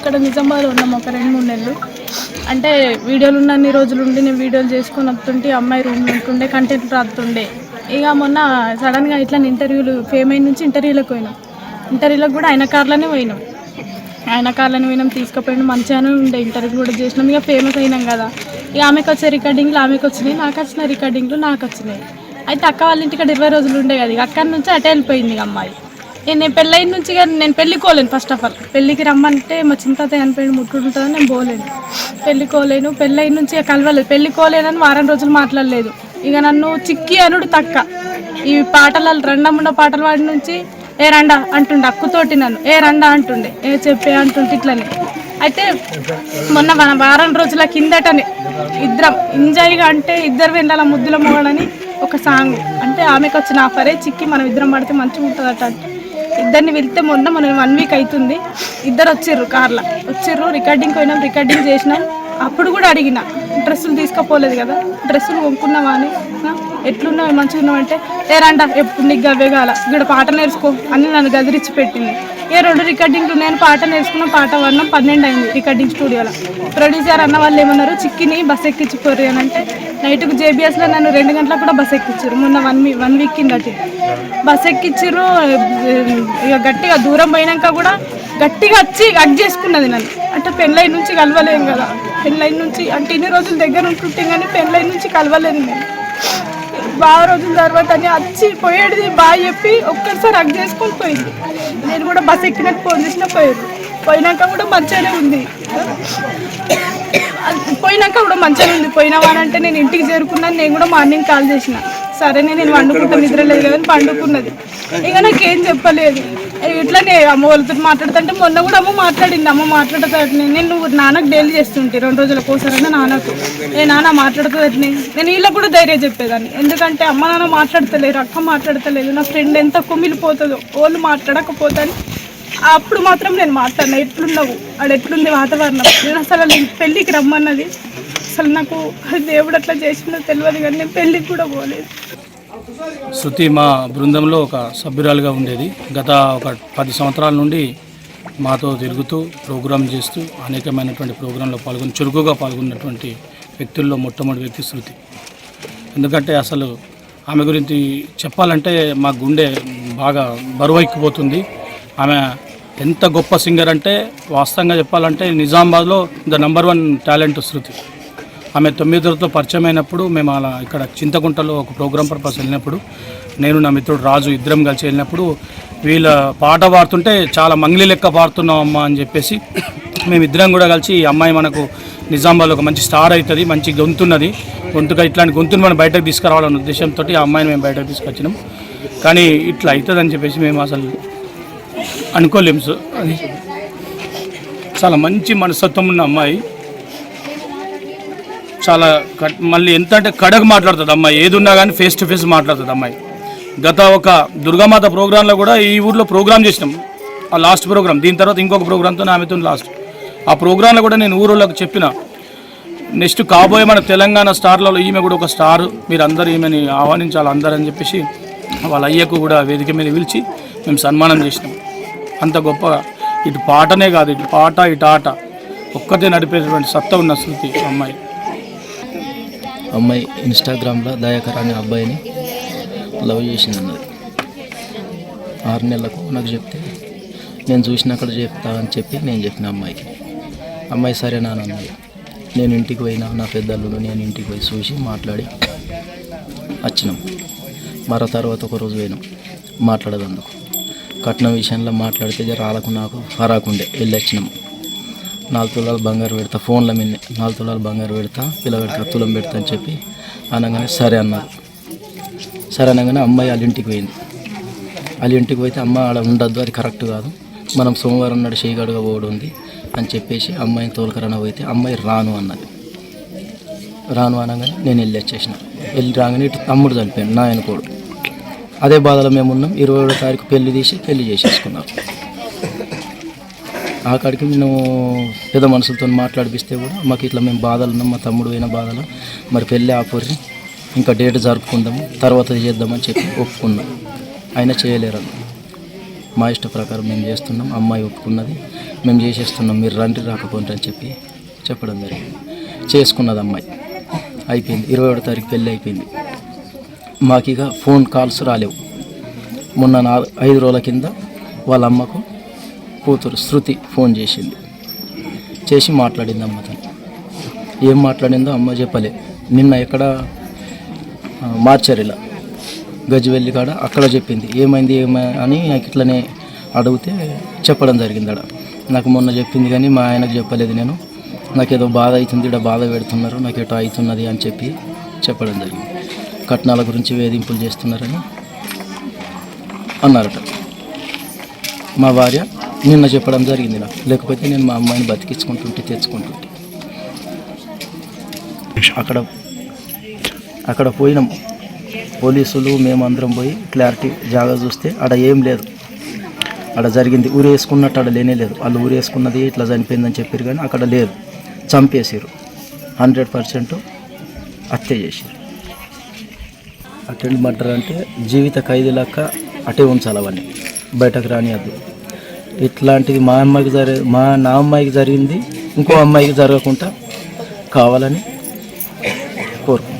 ఇక్కడ నిజామాబాద్లో ఉన్నాము ఒక 2-3 నెలలు. అంటే వీడియోలు ఉన్నన్ని రోజులు ఉండి నేను వీడియోలు చేసుకొని వస్తుంటే అమ్మాయి రూమ్లో ఉంటుండే, కంటెంట్ రాస్తుండే. ఇక మొన్న సడన్గా ఇట్లా ఇంటర్వ్యూలు ఫేమ్ అయిన నుంచి ఇంటర్వ్యూలకు పోయినాం. ఇంటర్వ్యూలకు కూడా ఆయన కార్లోనే పోయినాం. తీసుకుపోయినాం. మంచిగానే ఉండే, ఇంటర్వ్యూ కూడా చేసినాం. ఇక ఫేమస్ అయినాం కదా. ఇక ఆమెకు వచ్చే రికార్డింగ్లు ఆమెకు వచ్చినాయి, నాకు వచ్చిన రికార్డింగ్లు నాకు వచ్చినాయి. అయితే అక్క వాళ్ళ ఇంటికి 20 రోజులు ఉండే కదా. ఇక అక్కడి నుంచి అటే వెళ్ళిపోయింది ఇక అమ్మాయి. నేను పెళ్ళైన నుంచి నేను పెళ్ళికోలేను. ఫస్ట్ ఆఫ్ ఆల్ పెళ్ళికి రమ్మంటే మా చింతత చనిపోయిన ముట్టుకుంటుందని నేను పోలేను, పెళ్ళికోలేను. పెళ్ళైన నుంచి కలవలేదు, పెళ్ళికోలేనని వారం రోజులు మాట్లాడలేదు. ఇక నన్ను చిక్కి అనుడు తక్క. ఈ పాటలు రెండముండ పాటలు వాడి నుంచి ఏ రండా అంటుండే, అక్కుతోటి నన్ను ఏ రండా అంటుండే, ఏ చెప్పే అంటుంటే ఇట్లని. అయితే మొన్న వారం రోజుల కిందటనే ఇద్దరం ఎంజాయ్గా అంటే ఇద్దరు వెళ్ళాల ముద్దుల మొగడని ఒక సాంగ్. అంటే ఆమెకు వచ్చిన ఆఫరే చిక్కి మనం ఇద్దరం పడితే మంచిగా ఉంటుందట. అంటే ఇద్దరిని వెళ్తే మొన్న మనం 1 వీక్ అవుతుంది. ఇద్దరు వచ్చిర్రు, కార్లో వచ్చిర్రు. రికార్డింగ్ పోయినాం, రికార్డింగ్ చేసినాం. అప్పుడు కూడా అడిగిన, డ్రెస్సులు తీసుకుపోలేదు కదా, డ్రెస్సులు కొనుక్కున్నావా అని. ఎట్లున్నావు, మంచిగా ఉన్నావంటే ఏరంట ఎప్పుడు నీకు గవ్వేగాల ఇక్కడ పాట నేర్చుకో అని నన్ను గదిరిచ్చి పెట్టింది. 2 రికార్డింగ్లు నేను పాట నేర్చుకున్నాం. పాట వర్ణం 12 అయింది రికార్డింగ్ స్టూడియోలో. ప్రొడ్యూసర్ అన్న వాళ్ళు ఏమన్నారు, చిక్కిని బస్ ఎక్కించిపోరు అని అంటే నైట్కు జేబీఎస్లో నన్ను 2 గంటలకు కూడా బస్ ఎక్కించారు. మొన్న 1 వీక్ కిందటి బస్ ఎక్కించారు. ఇక గట్టిగా దూరం పోయినాక కూడా గట్టిగా వచ్చి హగ్ చేసుకున్నది నన్ను. అంటే పెళ్ళైన నుంచి కలవలేము కదా, పెళ్ళైన నుంచి అంటే ఇన్ని రోజులు దగ్గర ఉంటుంటే కానీ పెళ్ళైన నుంచి కలవలేదు నేను. బాగా రోజుల తర్వాత అని వచ్చి పోయేది బాగా చెప్పి ఒక్కసారి హగ్ చేసుకొని పోయింది. నేను కూడా బస్ ఎక్కినట్టు ఫోన్ చేసినా పోయినాక కూడా మంచిగానే ఉంది. పోయినావా అంటే నేను ఇంటికి చేరుకున్నాను. నేను కూడా మార్నింగ్ కాల్ చేసిన, సరే నేను వండుకుంటా, నిద్ర లేదు కదా అని పండుకున్నది. ఇక నాకేం చెప్పలేదు. ఇట్లానే అమ్మ వాళ్ళతో మాట్లాడుతుంటే మొన్న కూడా అమ్మ మాట్లాడింది. అమ్మ మాట్లాడుతుంది, నేను నాన్నకు డైలీ చేస్తుంటే 2 రోజులకు ఒకసారైనా నాన్నకు నాన్న మాట్లాడుతుంది. నేను వీళ్ళకి కూడా ధైర్యం చెప్పేదాన్ని. ఎందుకంటే అమ్మ నాన్న మాట్లాడతలేరు, అక్క మాట్లాడతలేదు, నా ఫ్రెండ్ ఎంత కుమిలిపోతుందో వాళ్ళు మాట్లాడకపోతాను. అప్పుడు మాత్రం నేను మాట్లాడినా, ఎట్లున్నావు ఆడ, ఎట్లుంది వాతావరణం. నేను అసలు పెళ్ళికి రమ్మన్నది, అసలు నాకు దేవుడు అట్లా చేసిందో తెలియదు కానీ నేను పెళ్ళికి కూడా పోలేదు. శృతి మా బృందంలో ఒక సభ్యురాలుగా ఉండేది. గత ఒక 10 సంవత్సరాల నుండి మాతో తిరుగుతూ ప్రోగ్రాం చేస్తూ అనేకమైనటువంటి ప్రోగ్రాంలో చురుకుగా పాల్గొన్నటువంటి వ్యక్తుల్లో మొట్టమొదటి వ్యక్తి శృతి. ఎందుకంటే అసలు ఆమె గురించి చెప్పాలంటే మా గుండె బాగా బరువెక్కిపోతుంది. ఆమె ఎంత గొప్ప సింగర్ అంటే వాస్తవంగా చెప్పాలంటే నిజామాబాద్లో ద నంబర్ 1 టాలెంట్ శృతి. ఆమె 9తో పరిచయం అయినప్పుడు మేము అలా ఇక్కడ చింతకుంటలో ఒక ప్రోగ్రామ్ పర్పస్ వెళ్ళినప్పుడు నేను నా మిత్రుడు రాజు ఇద్దరం కలిసి వెళ్ళినప్పుడు వీళ్ళ పాట పాడుతుంటే చాలా మంగ్లీ లెక్క పాడుతున్నాం అమ్మ అని చెప్పేసి మేమిద్దరం కూడా కలిసి ఈ అమ్మాయి మనకు నిజామాబాద్లో ఒక మంచి స్టార్ అవుతుంది, మంచి గొంతుగా ఇట్లాంటి గొంతును మనం బయటకు తీసుకురావాలన్న ఉద్దేశంతో ఆ అమ్మాయిని మేము బయటకు తీసుకొచ్చినాం. కానీ ఇట్లా అవుతుందని చెప్పేసి మేము అసలు అనుకోలేము. సో అది చాలా మంచి మనస్తత్వం ఉన్న అమ్మాయి, చాలా మళ్ళీ ఎంత అంటే కడగ మాట్లాడుతుంది అమ్మాయి. ఏది ఉన్నా కానీ ఫేస్ టు ఫేస్ మాట్లాడుతుంది అమ్మాయి. గత ఒక దుర్గామాత ప్రోగ్రాంలో కూడా ఈ ఊర్లో ప్రోగ్రామ్ చేసినాం, ఆ లాస్ట్ ప్రోగ్రామ్. దీని తర్వాత ఇంకొక ప్రోగ్రామ్తో ఆమెతో లాస్ట్. ఆ ప్రోగ్రాంలో కూడా నేను ఊరోళ్ళకి చెప్పిన, నెక్స్ట్ కాబోయే మన తెలంగాణ స్టార్లలో ఈమె కూడా ఒక స్టార్, మీరు అందరూ ఈమెని ఆహ్వానించాలి అందరూ అని చెప్పేసి వాళ్ళ అయ్యకు కూడా వేదిక మీద పిలిచి మేము సన్మానం చేసినాం. అంత గొప్పగా ఇటు పాటనే కాదు, ఇటు పాట ఇటు ఆట ఒక్కతే నడిపేటువంటి సత్తా ఉన్న శృతి అమ్మాయి ఇన్స్టాగ్రామ్లో దయాకర్ అనే అబ్బాయిని లవ్ చేసింది అన్నది. 6 నెలలకు నాకు చెప్తే నేను చూసినక్కడ చెప్తా అని చెప్పి నేను చెప్పిన అమ్మాయి సరేనా అన్నది. నేను ఇంటికి పోయినా, నా పెద్దల్లుడు నేను ఇంటికి పోయి చూసి మాట్లాడి వచ్చినాం. మరో తర్వాత ఒకరోజు పోయినాం మాట్లాడేందుకు. కట్నం విషయంలో మాట్లాడితే రాలకు నాకు హరాకుండే వెళ్ళి వచ్చినాం. 4 తులాలు బంగారు పెడతా, ఫోన్ల మీద 4 తులాలు బంగారు పెడతా, పిల్లవాడికి తులం పెడతా అని చెప్పి అనగానే సరే అన్నారు. సరే అనగానే అమ్మాయి వాళ్ళ ఇంటికి పోయింది. వాళ్ళ ఇంటికి పోతే అమ్మ ఆడ ఉండద్దు, అది కరెక్ట్ కాదు, మనం సోమవారం నాడు చేయగడుగా పోవడం ఉంది అని చెప్పేసి అమ్మాయిని తోలుకరణ పోతే అమ్మాయి రాను అన్నది. రాను అనగానే నేను వెళ్ళి వచ్చేసిన. వెళ్ళి రాగానే ఇటు తమ్ముడు చనిపోయాను, నా ఆయనకోడు. అదే బాధలో మేము ఉన్నాం. 27వ తారీఖు పెళ్లి చేసేసుకున్నారు. ఆకాడికి మేము పెద్ద మనుషులతో మాట్లాడిపిస్తే కూడా మాకు ఇట్లా మేము బాధలు ఉన్నాం, మా తమ్ముడు అయిన బాధలు, మరి పెళ్ళి ఆపర్రి, ఇంకా డేట్ జరుపుకుందాము, తర్వాత చేద్దామని చెప్పి ఒప్పుకున్నాం. అయినా చేయలేరు. మా ఇష్ట ప్రకారం మేము చేస్తున్నాం, అమ్మాయి ఒప్పుకున్నది, మేము చేసేస్తున్నాం, మీరు రండి రాకపోండి అని చెప్పి చెప్పడం జరిగింది. చేసుకున్నది అమ్మాయి, అయిపోయింది. 21వ తారీఖు పెళ్ళి అయిపోయింది. మాకు ఇక ఫోన్ కాల్స్ రాలేవు. మొన్న 5 రోజుల కింద వాళ్ళ అమ్మకు కూతురు శృతి ఫోన్ చేసి మాట్లాడింది అమ్మతో. ఏం మాట్లాడిందో అమ్మ చెప్పలే. నిన్న ఎక్కడ మార్చరిలా గజ్వెల్లి కాడ అక్కడ చెప్పింది. ఏమైంది అని నాకు ఇట్లనే అడిగితే చెప్పడం జరిగింది. నాకు మొన్న చెప్పింది కానీ మా ఆయనకు చెప్పలేదు. నేను నాకేదో బాధ అవుతుంది, ఇక్కడ బాధ పెడుతున్నారు, నాకు ఎటో అవుతున్నది అని చెప్పడం జరిగింది. కట్నాల గురించి వేధింపులు చేస్తున్నారని అన్నారట. మా భార్య నిన్న చెప్పడం జరిగింది నాకు. లేకపోతే నేను మా అమ్మాయిని తెచ్చుకుంటుంటే అక్కడ పోయినాం పోలీసులు, మేమందరం పోయి క్లారిటీ జాగా చూస్తే ఆడ ఏం లేదు. ఆడ జరిగింది ఊరేసుకున్నట్టు ఆడ లేనే లేదు. వాళ్ళు ఊరేసుకున్నది ఇట్లా చనిపోయిందని చెప్పారు కానీ అక్కడ లేదు. చంపేసారు, 100% హత్య చేసారు. అటెండ్ మర్డర్ అంటే జీవిత ఖైదీ లెక్క అటే ఉంచాలి, అవన్నీ బయటకు రానియద్దు. ఇట్లాంటిది నా అమ్మాయికి జరిగింది ఇంకో అమ్మాయికి జరగకుండా కావాలని కోరుకుంటున్నాను.